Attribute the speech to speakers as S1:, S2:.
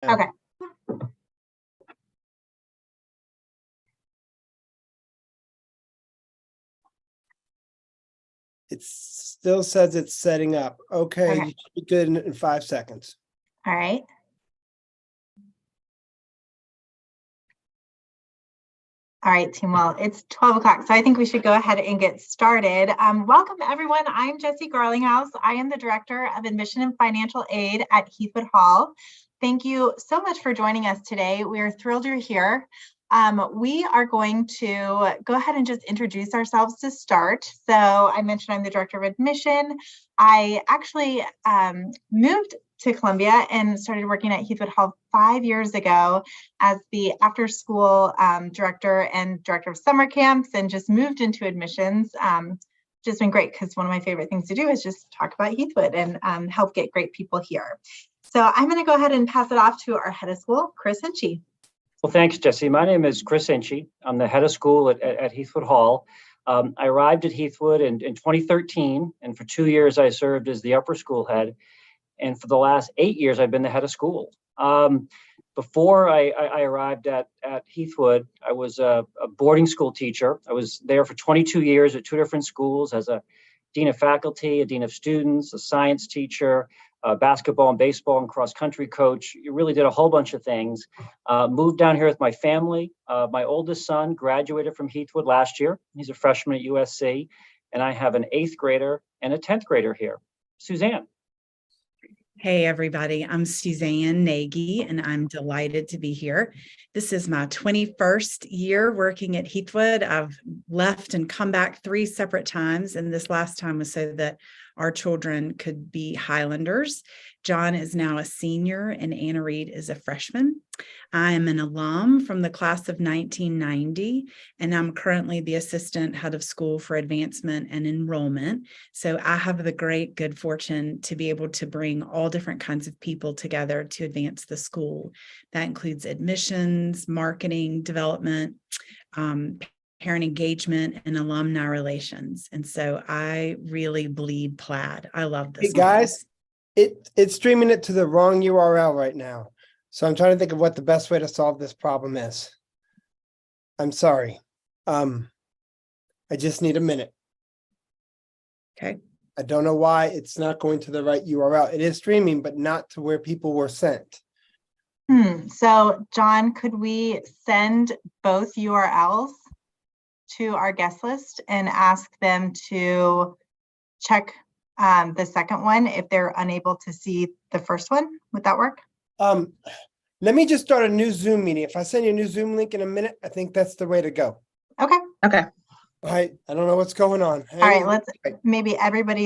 S1: Okay.
S2: It still says it's setting up. Okay,
S1: Okay.
S2: you should be good in 5 seconds.
S1: All right. All right, team. Well, it's 12 o'clock, so I think we should go ahead and get started. Welcome, everyone. I'm Jessie Garlinghouse. I am the Director of Admission and Financial Aid at Heathwood Hall. Thank you so much for joining us today. We are thrilled you're here. We are going to go ahead and just introduce ourselves to start. So I mentioned I'm the Director of Admission. I actually moved to Columbia and started working at Heathwood Hall 5 years ago as the after school director and director of summer camps, and just moved into admissions. Just been great because one of my favorite things to do is just talk about Heathwood and help get great people here. So I'm going to go ahead and pass it off to our head of school, Chris Hinchey.
S3: Well, thanks, Jessie. My name is Chris Hinchey. I'm the head of school at Heathwood Hall. I arrived at Heathwood in 2013, and for 2 years I served as the upper school head. And for the last 8 years, I've been the head of school. Before I arrived at Heathwood, I was a boarding school teacher. I was there for 22 years at 2 different schools as a dean of faculty, a dean of students, a science teacher, a basketball and baseball and cross-country coach. You really did a whole bunch of things. Moved down here with my family. My oldest son graduated from Heathwood last year. He's a freshman at USC. And I have an 8th grader and a 10th grader here. Suzanne.
S4: Hey, everybody. I'm Suzanne Nagy, and I'm delighted to be here. This is my 21st year working at Heathwood. I've left and come back 3 separate times, and this last time was so that our children could be Highlanders. John is now a senior, and Anna Reed is a freshman. I am an alum from the class of 1990, and I'm currently the assistant head of school for advancement and enrollment. So I have the great good fortune to be able to bring all different kinds of people together to advance the school. That includes admissions, marketing, development, parent engagement, and alumni relations. And so I really bleed plaid. I love this.
S2: Hey guys, it's streaming it to the wrong URL right now. So I'm trying to think of what the best way to solve this problem is. I'm sorry. I just need a minute.
S4: Okay.
S2: I don't know why it's not going to the right URL. It is streaming, but not to where people were sent.
S1: So John, could we send both URLs to our guest list and ask them to check the second one if they're unable to see the first one? Would that work?
S2: Let me just start a new Zoom meeting. If I send you a new Zoom link in a minute, I think that's the way to go.
S1: Okay.
S4: Okay.
S2: All right. I don't know what's going on.
S1: All right. Let's maybe everybody